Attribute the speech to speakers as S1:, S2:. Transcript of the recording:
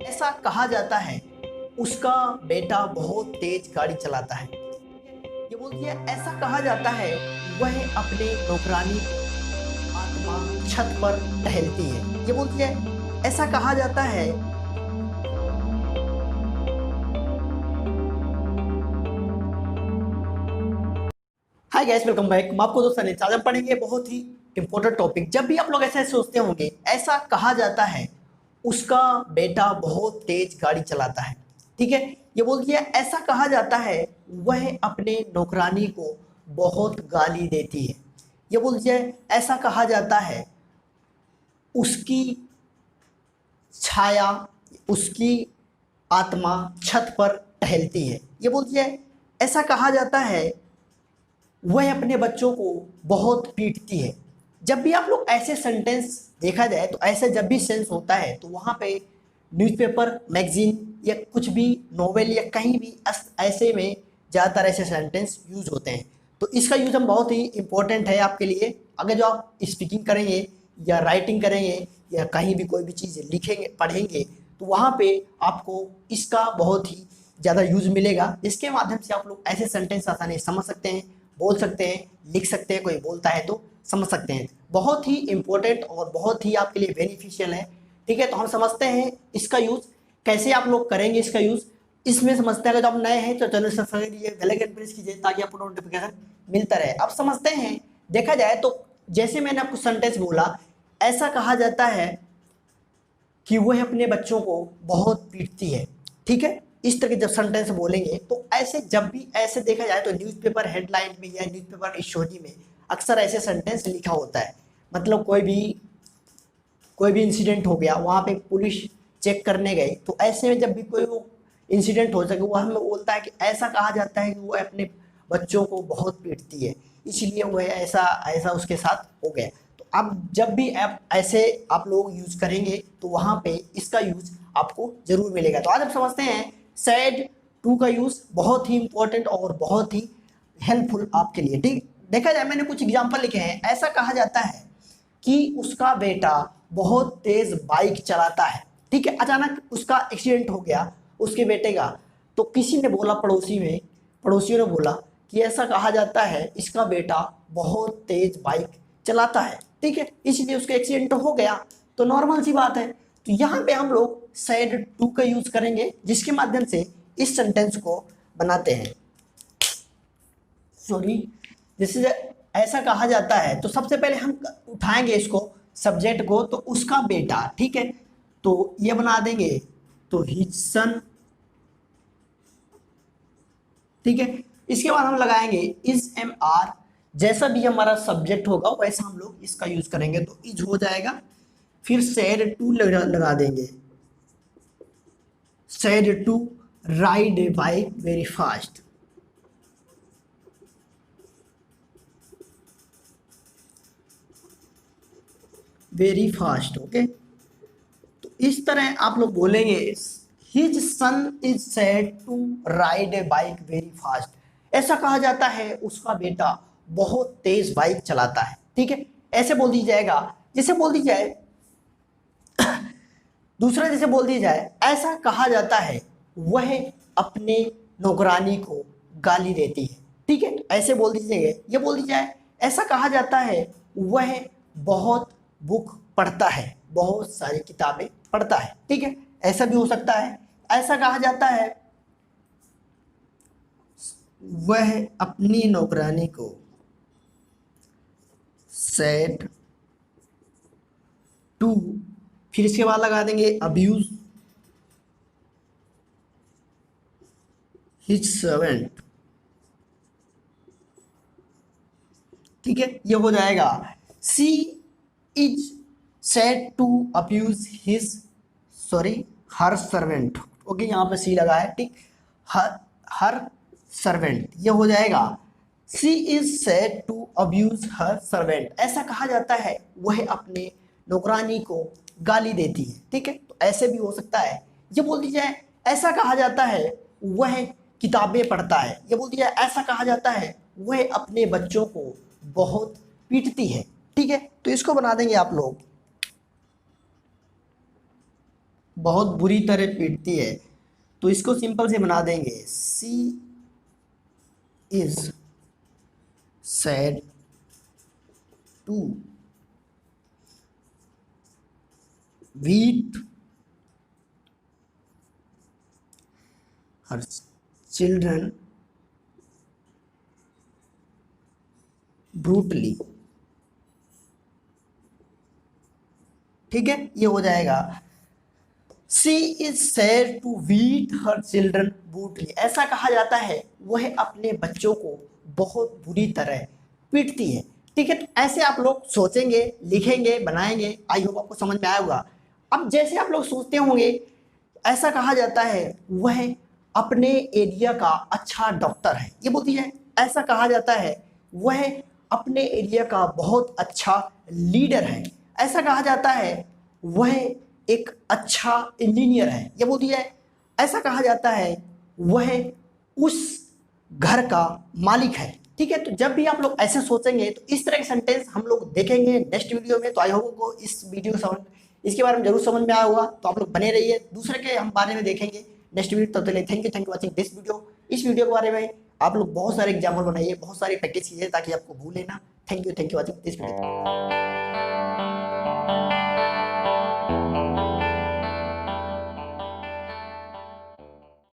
S1: ऐसा कहा जाता है उसका बेटा बहुत तेज गाड़ी चलाता है। ये बोलती है ऐसा कहा जाता है वह अपने नौकरानी आत्मा छत पर टहलती है। ये बोलती है ऐसा कहा जाता है। Hi guys, welcome back. मैं आपको दोस्तों आज हम पढ़ेंगे बहुत ही इंपॉर्टेंट टॉपिक। जब भी आप लोग ऐसे सोचते होंगे ऐसा कहा जाता है उसका बेटा बहुत तेज गाड़ी चलाता है, ठीक है। ये बोलती है ऐसा कहा जाता है वह अपने नौकरानी को बहुत गाली देती है। ये बोलती है ऐसा कहा जाता है उसकी छाया, उसकी आत्मा छत पर टहलती है। ये बोलती है ऐसा कहा जाता है वह अपने बच्चों को बहुत पीटती है। जब भी आप लोग ऐसे सेंटेंस देखा जाए तो ऐसे जब भी सेंस होता है तो वहाँ पे न्यूज़पेपर, मैगजीन या कुछ भी नोवेल या कहीं भी ऐसे में ज़्यादातर ऐसे सेंटेंस यूज होते हैं। तो इसका यूज़ हम बहुत ही इम्पोर्टेंट है आपके लिए। अगर जो आप स्पीकिंग करेंगे या राइटिंग करेंगे या कहीं भी कोई भी चीज़ लिखेंगे पढ़ेंगे तो वहाँ पे आपको इसका बहुत ही ज़्यादा यूज मिलेगा, जिसके माध्यम से आप लोग ऐसे सेंटेंस आसानी से समझ सकते हैं, बोल सकते हैं, लिख सकते हैं। कोई बोलता है तो समझ सकते हैं। बहुत ही इंपॉर्टेंट और बहुत ही आपके लिए बेनिफिशियल है, ठीक है। तो हम समझते हैं इसका यूज़ कैसे आप लोग करेंगे। इसका यूज़ इसमें समझते हैं। अगर आप नए हैं तो चैनल सब्सक्राइब कीजिए, बेल आइकन प्रेस कीजिए ताकि आपको नोटिफिकेशन मिलता रहे। अब समझते हैं, देखा जाए तो जैसे मैंने आपको सेंटेंस बोला, ऐसा कहा जाता है कि वह अपने बच्चों को बहुत पीटती है, ठीक है। इस तरह के जब सेंटेंस बोलेंगे तो ऐसे जब भी ऐसे देखा जाए तो न्यूज़पेपर हेडलाइन में या न्यूज़पेपर स्टोरी में अक्सर ऐसे सेंटेंस लिखा होता है। मतलब कोई भी इंसिडेंट हो गया, वहाँ पे पुलिस चेक करने गई तो ऐसे में जब भी कोई वो इंसिडेंट हो सके वो हमें बोलता है कि ऐसा कहा जाता है कि वो अपने बच्चों को बहुत पीटती है, इसलिए वो ऐसा ऐसा उसके साथ हो गया। तो अब जब भी आप ऐसे आप लोग यूज करेंगे तो वहाँ पे इसका यूज आपको जरूर मिलेगा। तो आज हम समझते हैं सैड टू का यूज बहुत ही इंपॉर्टेंट और बहुत ही हेल्पफुल आपके लिए, ठीक। देखा जाए मैंने कुछ एग्जाम्पल लिखे हैं। ऐसा कहा जाता है कि उसका बेटा बहुत तेज बाइक चलाता है, ठीक है। अचानक उसका एक्सीडेंट हो गया उसके बेटे का, तो किसी ने बोला पड़ोसियों ने बोला कि ऐसा कहा जाता है इसका बेटा बहुत तेज बाइक चलाता है, ठीक है, इसलिए उसका एक्सीडेंट हो गया। तो नॉर्मल सी बात है। तो यहाँ पे हम लोग सैड टू का यूज करेंगे जिसके माध्यम से इस सेंटेंस को बनाते हैं। सॉरी, जैसे ऐसा कहा जाता है तो सबसे पहले हम उठाएंगे इसको सब्जेक्ट को, तो उसका बेटा, ठीक है। तो ये बना देंगे तो हिज सन, ठीक है। इसके बाद हम लगाएंगे इज एम आर। जैसा भी हमारा सब्जेक्ट होगा वैसा हम लोग इसका यूज करेंगे, तो इज हो जाएगा। फिर सैड टू लगा देंगे, said to ride a bike very fast, very fast, okay. तो इस तरह आप लोग बोलेंगे his son is said to ride a bike very fast. ऐसा कहा जाता है उसका बेटा बहुत तेज बाइक चलाता है, ठीक है। ऐसे बोल दी जाएगा। जैसे बोल दी जाए दूसरा, जैसे बोल दी जाए ऐसा कहा जाता है वह अपने नौकरानी को गाली देती है, ठीक है। तो ऐसे बोल दीजिएगा। ये बोल दी जाए ऐसा कहा जाता है वह बहुत बुक पढ़ता है, बहुत सारी किताबें पढ़ता है, ठीक है। ऐसा भी हो सकता है। ऐसा कहा जाता है वह अपनी नौकरानी को सेड टू, फिर इसके बाद लगा देंगे अब्यूज हिज सर्वेंट, ठीक है। ये हो जाएगा she is said to abuse his, sorry, her servant, okay. यहाँ पे सी लगा है, ठीक। हर सर्वेंट, ये हो जाएगा she is said to abuse her servant. ऐसा कहा जाता है वह अपने नौकरानी को गाली देती है, ठीक है। तो ऐसे भी हो सकता है। ये बोल दी जाए ऐसा कहा जाता है वह किताबें पढ़ता है। ये बोल दिया ऐसा कहा जाता है वह अपने बच्चों को बहुत पीटती है, ठीक है। तो इसको बना देंगे आप लोग बहुत बुरी तरह पीटती है, तो इसको सिंपल से बना देंगे, she is said to beat her children brutally। ठीक है, ये हो जाएगा she is said to beat her children brutally. ऐसा कहा जाता है वह अपने बच्चों को बहुत बुरी तरह पीटती है। ठीक है, तो ऐसे आप लोग सोचेंगे, लिखेंगे, बनाएंगे। आई होप आपको समझ में आया होगा। अब जैसे आप लोग सोचते होंगे, ऐसा कहा जाता है वह अपने एरिया का अच्छा डॉक्टर है, ये बोलती है। ऐसा कहा जाता है वह अपने एरिया का बहुत अच्छा लीडर है। ऐसा कहा जाता है वह एक अच्छा इंजीनियर है, ये बोलती है। ऐसा कहा जाता है वह उस घर का मालिक है। ठीक है, तो जब भी आप लोग ऐसे सोचेंगे तो इस तरह के सेंटेंस हम लोग देखेंगे नेक्स्ट वीडियो में। तो आई होप को इस वीडियो समझ, इसके बारे में जरूर समझ में आया होगा। तो आप लोग बने रहिए, दूसरे के हम बारे में देखेंगे नेक्स्ट वीडियो। तब तक के लिए thank you watching this video. इस वीडियो के बारे में आप लोग बहुत सारे एग्जाम्पल बनाइए, बहुत सारी प्रैक्टिस कीजिए ताकि आपको भूले ना। Thank you watching this video.